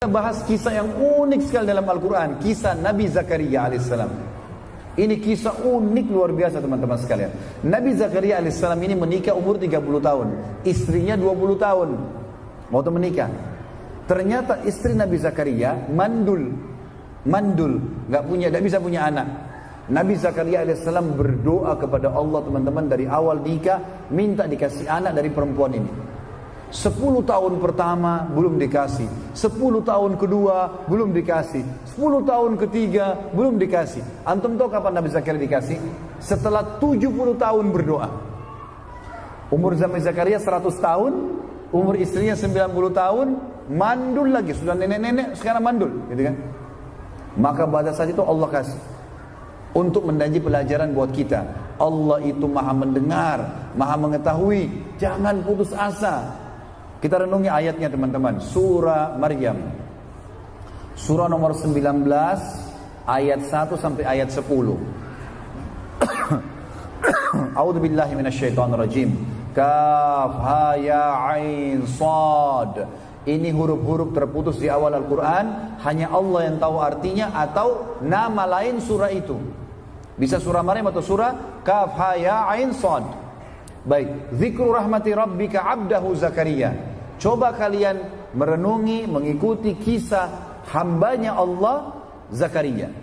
bahas kisah yang unik sekali dalam Al-Quran. Kisah Nabi Zakaria alaihissalam. Ini kisah unik luar biasa teman-teman sekalian. Nabi Zakaria alaihissalam ini menikah umur 30 tahun. Istrinya 20 tahun. Waktu menikah. Ternyata istri Nabi Zakaria mandul. Gak bisa punya anak. Nabi Zakaria alaihissalam berdoa kepada Allah teman-teman dari awal nikah, minta dikasih anak dari perempuan ini. 10 tahun pertama belum dikasih, 10 tahun kedua belum dikasih, 10 tahun ketiga belum dikasih. Antum tahu kapan Nabi Zakaria dikasih? Setelah 70 tahun berdoa. Umur Nabi Zakaria 100 tahun, umur istrinya 90 tahun, mandul lagi, sudah nenek-nenek sekarang mandul, gitu kan? Maka pada saat itu Allah kasih. Untuk menjadi pelajaran buat kita. Allah itu maha mendengar, maha mengetahui. Jangan putus asa. Kita renungi ayatnya teman-teman. Surah Maryam. Surah nomor 19 ayat 1 sampai ayat 10. A'udzubillahi minasyaitonirrajim. Kaf ha ya ain sad. Ini huruf-huruf terputus di awal Al-Quran. Hanya Allah yang tahu artinya atau nama lain surah itu. Bisa surah Maryam atau surah Kaf ha ya ain sad. Baik, zikru rahmati rabbika abdahu Zakaria. Coba kalian merenungi, mengikuti kisah hambanya Allah Zakaria.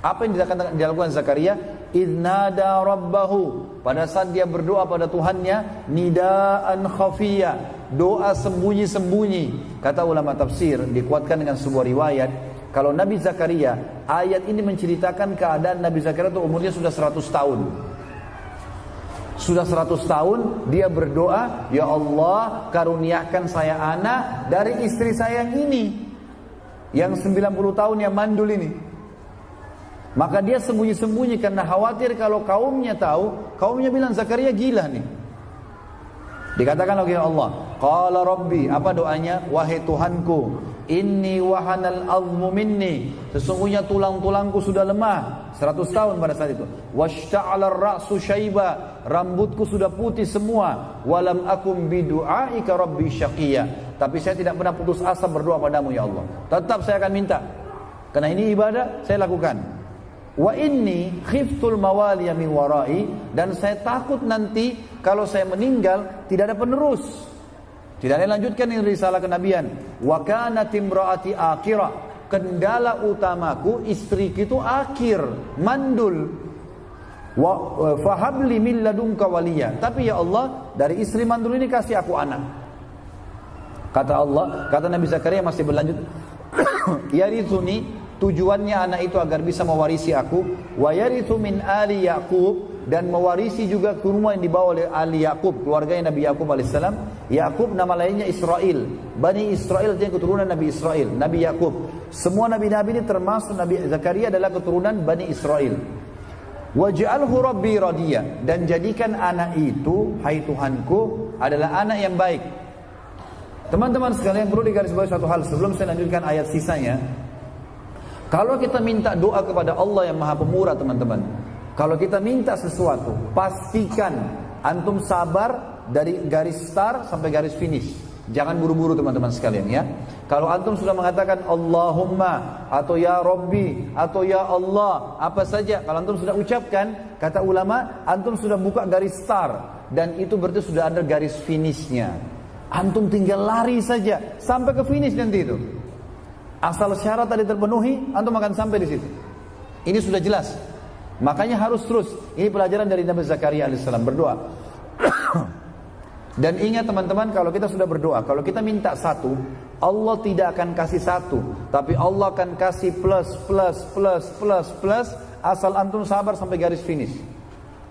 Apa yang dilakukan Zakaria? Idnada rabbahu. Pada saat dia berdoa pada Tuhannya, nidaan khafiyya, doa sembunyi-sembunyi. Kata ulama tafsir, dikuatkan dengan sebuah riwayat, kalau Nabi Zakaria, ayat ini menceritakan keadaan Nabi Zakaria itu umurnya sudah 100 tahun. Sudah 100 tahun dia berdoa, ya Allah karuniakan saya anak dari istri saya yang ini, yang 90 tahun yang mandul ini. Maka dia sembunyi-sembunyi karena khawatir kalau kaumnya tahu, kaumnya bilang Zakaria gila nih. Dikatakan oleh Allah, qala rabbi, apa doanya? Wahai Tuhanku, inni wahanal azmu minni, sesungguhnya tulang-tulangku sudah lemah. 100 tahun pada saat itu. Washta'ala ar-ra'su syaiba, rambutku sudah putih semua. Walam akum bidu'aika rabbi syaqiyya, tapi saya tidak pernah putus asa berdoa padamu ya Allah. Tetap saya akan minta. Karena ini ibadah, saya lakukan. Wa inni khiftul mawaliya min warai, dan saya takut nanti kalau saya meninggal tidak ada penerus. Tidak ada yang lanjutkan ini risalah kenabian. Wa kanat imraati akhirah, kendala utamaku istriku itu akhir, mandul. Wa fahabli min ladunka waliya, tapi ya Allah dari istri mandul ini kasih aku anak. Kata Allah, kata Nabi Zakaria masih berlanjut. Yarithuni, tujuannya anak itu agar bisa mewarisi aku, wa yarithu min ali Yaqub, dan mewarisi juga kurma yang dibawa oleh ali Yaqub, keluarganya Nabi Yaqub alaihissalam. Yaqub nama lainnya Israel. Bani Israel itu keturunan Nabi Israel, Nabi Yaqub. Semua nabi-nabi ini termasuk Nabi Zakaria adalah keturunan Bani Israel. Waj'alhu rabbi radiya, dan jadikan anak itu, hai Tuhanku, adalah anak yang baik. Teman-teman sekalian, perlu digarisbawahi satu hal sebelum saya lanjutkan ayat sisanya. Kalau kita minta doa kepada Allah yang Maha Pemurah teman-teman, kalau kita minta sesuatu, pastikan antum sabar dari garis start sampai garis finish. Jangan buru-buru teman-teman sekalian ya. Kalau antum sudah mengatakan Allahumma atau ya Rabbi atau ya Allah, apa saja, kalau antum sudah ucapkan, kata ulama, antum sudah buka garis start, dan itu berarti sudah ada garis finishnya. Antum tinggal lari saja sampai ke finish nanti itu. Asal syarat tadi terpenuhi, antum akan sampai di situ. Ini sudah jelas. Makanya harus terus. Ini pelajaran dari Nabi Zakaria alaihissalam, berdoa. Dan ingat teman-teman, kalau kita sudah berdoa, kalau kita minta satu, Allah tidak akan kasih satu, tapi Allah akan kasih plus, asal antum sabar sampai garis finish.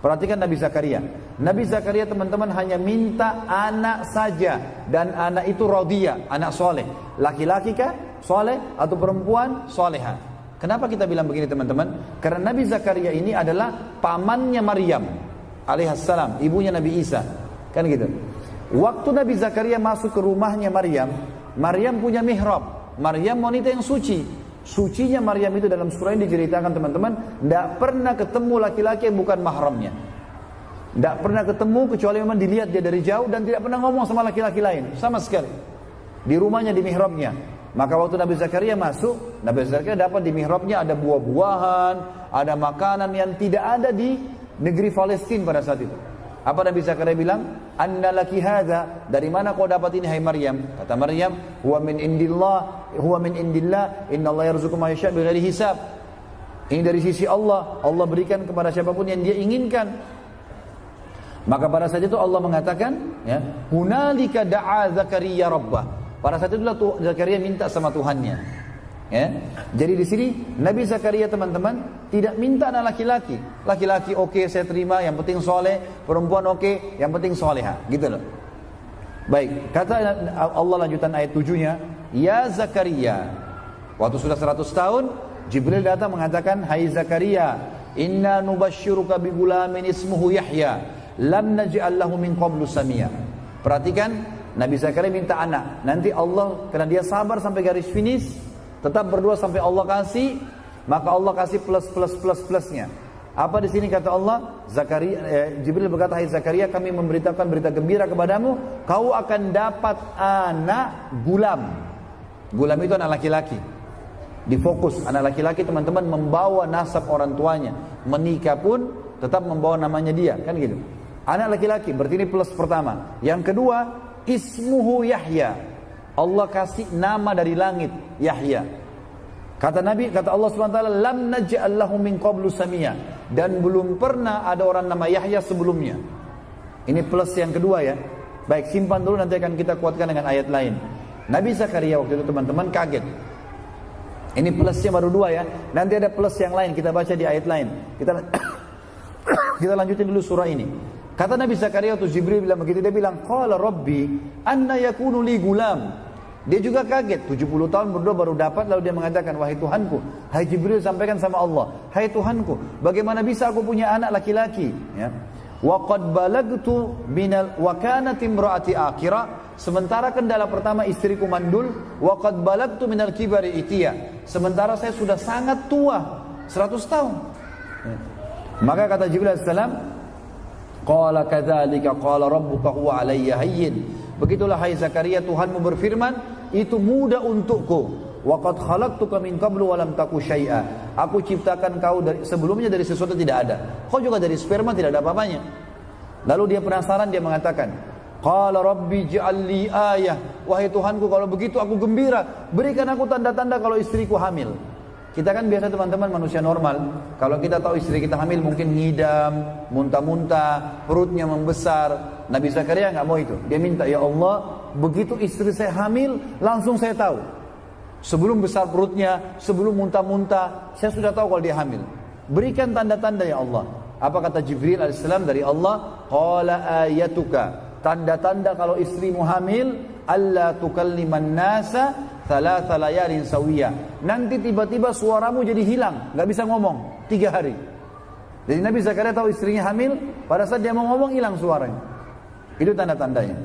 Perhatikan Nabi Zakaria. Nabi Zakaria teman-teman hanya minta anak saja, dan anak itu radiyah, anak soleh. Laki-laki kah? Soleh atau perempuan? Soleha. Kenapa kita bilang begini teman-teman? Karena Nabi Zakaria ini adalah pamannya Maryam alaihissalam, ibunya Nabi Isa. Kan gitu. Waktu Nabi Zakaria masuk ke rumahnya Maryam, Maryam punya mihrab. Maryam wanita yang suci. Sucinya Maryam itu dalam surah ini diceritakan teman-teman, tidak pernah ketemu laki-laki yang bukan mahramnya. Tidak pernah ketemu kecuali memang dilihat dia dari jauh, dan tidak pernah ngomong sama laki-laki lain sama sekali. Di rumahnya, di mihrabnya. Maka waktu Nabi Zakaria masuk, Nabi Zakaria dapat di mihrabnya ada buah-buahan, ada makanan yang tidak ada di negeri Palestina pada saat itu. Apa Nabi Zakaria bilang? Anna laki hadza, dari mana kau dapat ini hai Maryam? Kata Maryam, huwa min indillah, innallaha yarzuqu man yasha' bighairi hisab. Ini dari sisi Allah, Allah berikan kepada siapapun yang dia inginkan. Maka pada saat itu Allah mengatakan, ya, hunalika da'a Zakaria rabbah. Pada saat itulah Zakaria minta sama Tuhannya. Ya. Jadi di sini Nabi Zakaria teman-teman tidak minta anak laki-laki. Laki-laki oke, saya terima, yang penting soleh. Perempuan oke, yang penting soleha. Gitu loh. Baik, kata Allah lanjutan ayat 7-nya, ya Zakaria. Waktu sudah 100 tahun, Jibril datang mengatakan, hai Zakaria, inna nubashiruka bi gulamin ismuhu Yahya, lam naj'al lahu min qablu samia. Perhatikan, Nabi Zakaria minta anak. Nanti Allah, karena dia sabar sampai garis finish, tetap berdoa sampai Allah kasih, maka Allah kasih plusnya. Apa di sini kata Allah? Jibril berkata, hai Zakaria, kami memberitakan berita gembira kepadamu, kau akan dapat anak gulam. Gulam itu anak laki-laki. Difokus, anak laki-laki teman-teman membawa nasab orang tuanya. Menikah pun tetap membawa namanya dia, kan gitu. Anak laki-laki, berarti ini plus pertama. Yang kedua, ismuhu Yahya. Allah kasih nama dari langit, Yahya. Kata Nabi, kata Allah SWT, lam naj'al lahu min qablu samia. Dan belum pernah ada orang nama Yahya sebelumnya. Ini plus yang kedua ya. Baik, simpan dulu, nanti akan kita kuatkan dengan ayat lain. Nabi Zakaria waktu itu teman-teman kaget. Ini plusnya baru 2 ya. Nanti ada plus yang lain, kita baca di ayat lain. Kita lanjutin dulu surah ini. Kata Nabi Zakaria waktu Jibril bilang begitu, dia bilang, qala rabbi anna yakunu li gulam. Dia juga kaget, 70 tahun berdoa baru dapat, lalu dia mengatakan, wahai Tuhanku, hai Jibril sampaikan sama Allah, hai Tuhanku, bagaimana bisa aku punya anak laki-laki? Ya. Wa qad balagtu minal wa kanat imraati akhira, sementara kendala pertama istriku mandul, wa qad balagtu minal kibari itiya, sementara saya sudah sangat tua, 100 tahun. Ya. Maka kata Jibril alaihissalam, qala kadzalika qala rabbuka huwa alayya hayyin. Begitulah hai Zakaria, Tuhanmu berfirman, itu mudah untukku. Wa qad khalaqtuka min qablu wa lam taku syai'a. Aku ciptakan kau sebelumnya dari sesuatu tidak ada. Kau juga dari sperma tidak ada apa-apanya. Lalu dia penasaran, dia mengatakan, qala rabbi ij'al li ayah. Wahai Tuhanku, kalau begitu aku gembira, berikan aku tanda-tanda kalau istriku hamil. Kita kan biasa teman-teman manusia normal, kalau kita tahu istri kita hamil mungkin ngidam, muntah-muntah, perutnya membesar. Nabi Zakaria nggak mau itu. Dia minta, ya Allah, begitu istri saya hamil, langsung saya tahu. Sebelum besar perutnya, sebelum muntah-muntah, saya sudah tahu kalau dia hamil. Berikan tanda-tanda ya Allah. Apa kata Jibril alaihissalam dari Allah? Qala ayatuka, tanda-tanda kalau istrimu hamil, alla tukalliman nasa thalatha layalin sawiya. Nanti tiba-tiba suaramu jadi hilang, nggak bisa ngomong 3 hari. Jadi Nabi Zakaria tahu istrinya hamil, pada saat dia mau ngomong hilang suaranya. Itu tanda-tandanya.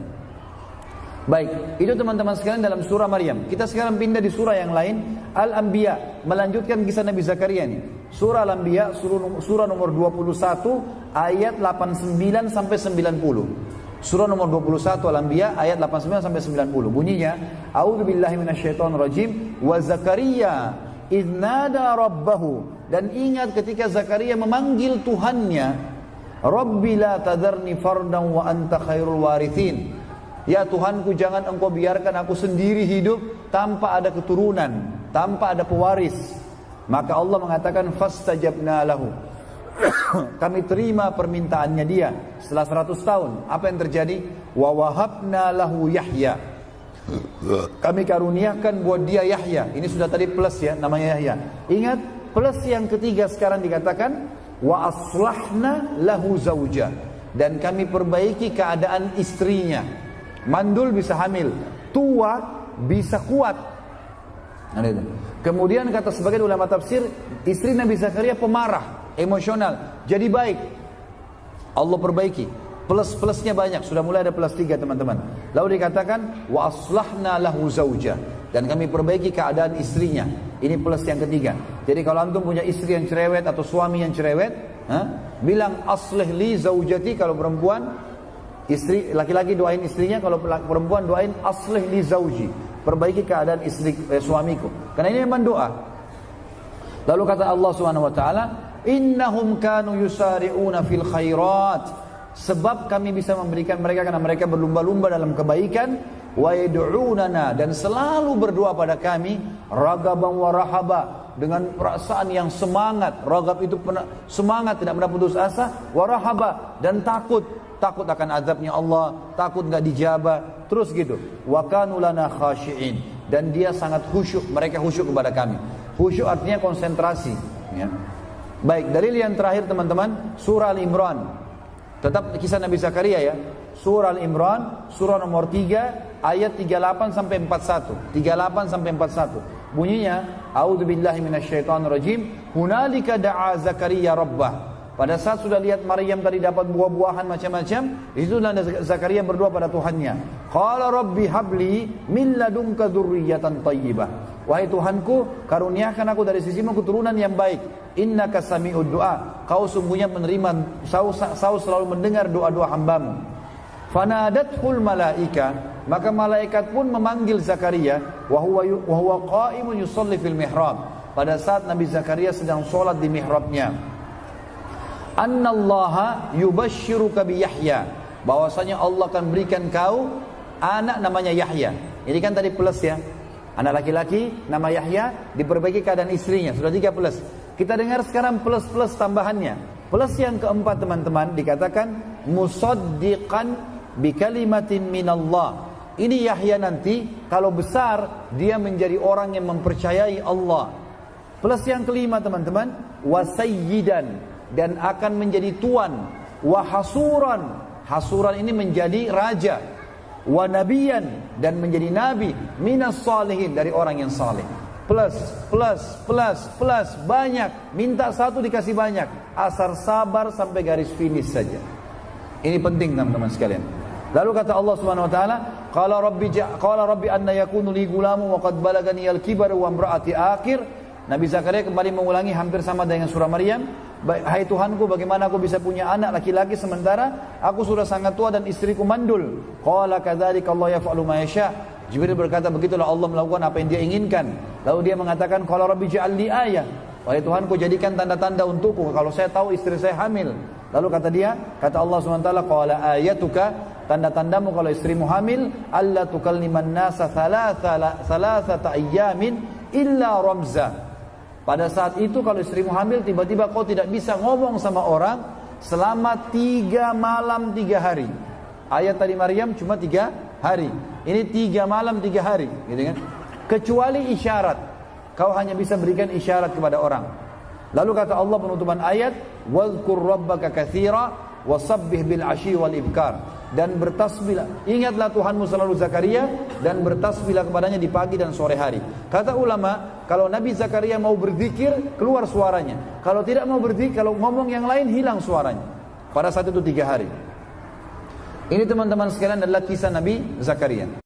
Baik, itu teman-teman sekalian dalam surah Maryam. Kita sekarang pindah di surah yang lain, Al-Anbiya, melanjutkan kisah Nabi Zakaria ini. Surah Al-Anbiya, surah nomor 21 ayat 89 sampai 90. Surah nomor 21 Al-Anbiya ayat 89 sampai 90. Bunyinya, a'udzubillahi minasyaitonirrajim, wa Zakaria idz nada rabbahu. Dan ingat ketika Zakaria memanggil Tuhannya, Rabbi la tadharni fardan wa anta khairul warithin. Ya Tuhanku, jangan engkau biarkan aku sendiri hidup tanpa ada keturunan, tanpa ada pewaris. Maka Allah mengatakan fastajabna lahu. Kami terima permintaannya dia setelah 100 tahun. Apa yang terjadi? Wa wahabna lahu Yahya. Kami karuniakan buat dia Yahya. Ini sudah tadi plus ya, namanya Yahya. Ingat, plus yang ketiga sekarang dikatakan wa aslahna lahu zauja. Dan kami perbaiki keadaan istrinya. Mandul bisa hamil, tua bisa kuat. Kemudian kata sebagian ulama tafsir, istri Nabi Zakaria pemarah, emosional, jadi baik. Allah perbaiki. Plus-plusnya banyak, sudah mulai ada plus 3 teman-teman. Lalu dikatakan wa aslahna lahu zauja, dan kami perbaiki keadaan istrinya. Ini plus yang ketiga. Jadi kalau antum punya istri yang cerewet atau suami yang cerewet, bilang aslih li zaujati. Kalau perempuan, istri laki-laki doain istrinya, kalau perempuan doain aslih li zauji. perbaiki keadaan suamiku. Karena ini memang doa. Lalu kata Allah Subhanahu wa taala, innahum kanu yusari'una fil khairat, sebab kami bisa memberikan mereka karena mereka berlumba-lumba dalam kebaikan, wa yad'unana, dan selalu berdoa pada kami, ragaban wa rahaba, dengan perasaan yang semangat. Ragab itu semangat, tidak pernah putus asa, wa rahaba, dan takut akan azabnya Allah, takut enggak dijabah, terus gitu. Wa kanu lana khashi'in, dan dia sangat khusyuk, mereka khusyuk kepada kami. Khusyuk artinya konsentrasi, ya. Baik, dalil yang terakhir teman-teman, surah Al-Imran. Tetap kisah Nabi Zakaria ya. Surah Al-Imran, surah nomor 3, ayat 38 sampai 41. 38 sampai 41. Bunyinya, a'udzubillahi minasyaitonirrajim, hunalika da'a Zakaria rabbah. Pada saat sudah lihat Maryam tadi dapat buah-buahan macam-macam, itulah Zakaria berdoa pada Tuhannya. Qala rabbi habli min ladunka dzurriyyatan thayyibah. Wahai Tuhanku, karuniakan aku dari sisimu keturunan yang baik. Innaka sami'ud du'a. Kau sungguhnya menerima, kau selalu mendengar doa-doa hambamu. Fanadathul malaika, maka malaikat pun memanggil Zakaria, wa huwa qa'imun yusalli fil mihrab. Pada saat Nabi Zakaria sedang sholat di mihrabnya. Annallaha yubashshiruka bi Yahya, bahwasanya Allah akan berikan kau anak namanya Yahya. Ini kan tadi plus ya. Anak laki-laki nama Yahya, diperbaiki keadaan istrinya, sudah 3 plus. Kita dengar sekarang plus-plus tambahannya. Plus yang keempat teman-teman, dikatakan musaddiqan bi kalimatin minallah. Ini Yahya nanti kalau besar dia menjadi orang yang mempercayai Allah. Plus yang kelima teman-teman, wasayyidan, dan akan menjadi tuan, wa hasuran, hasuran ini menjadi raja, wa nabiyan, dan menjadi nabi, minas salihin, dari orang yang saleh. Plus, banyak, minta satu dikasih banyak, asal sabar sampai garis finish saja. Ini penting teman-teman sekalian. Lalu kata Allah Subhanahu wa taala, qala rabbi anna yakunu li gulamun wa qad balagani al-kibar wa imraati akhir. Nabi Zakaria kembali mengulangi hampir sama dengan surah Maryam. Hai Tuhanku, bagaimana aku bisa punya anak laki-laki sementara aku sudah sangat tua dan istriku mandul. Qala kadzalika Allah yaf'alu ma yasha. Jibril berkata, begitulah Allah melakukan apa yang dia inginkan. Lalu dia mengatakan, qala rabbi ja'al li ayah. Wahai Tuhanku, jadikan tanda-tanda untukku kalau saya tahu istri saya hamil. Lalu kata Allah SWT, qala ayatuka, tanda-tandamu kalau istrimu hamil, alla tukalliman nasa thalathata ayyamin illa ramza. Pada saat itu kalau istrimu hamil, tiba-tiba kau tidak bisa ngomong sama orang selama 3 malam 3 hari. Ayat tadi Maryam cuma 3 hari. Ini 3 malam 3 hari, gitu kan? Kecuali isyarat. Kau hanya bisa berikan isyarat kepada orang. Lalu kata Allah penutupan ayat, wadhkur rabbaka katsira wasabbih bil asyi wal ibkar. Dan bertasbihlah, ingatlah Tuhanmu selalu Zakaria, dan bertasbihlah kepadanya di pagi dan sore hari. Kata ulama, kalau Nabi Zakaria mau berzikir, keluar suaranya. Kalau tidak mau berzikir, kalau ngomong yang lain, hilang suaranya. Pada saat itu 3 hari. Ini teman-teman sekalian adalah kisah Nabi Zakaria.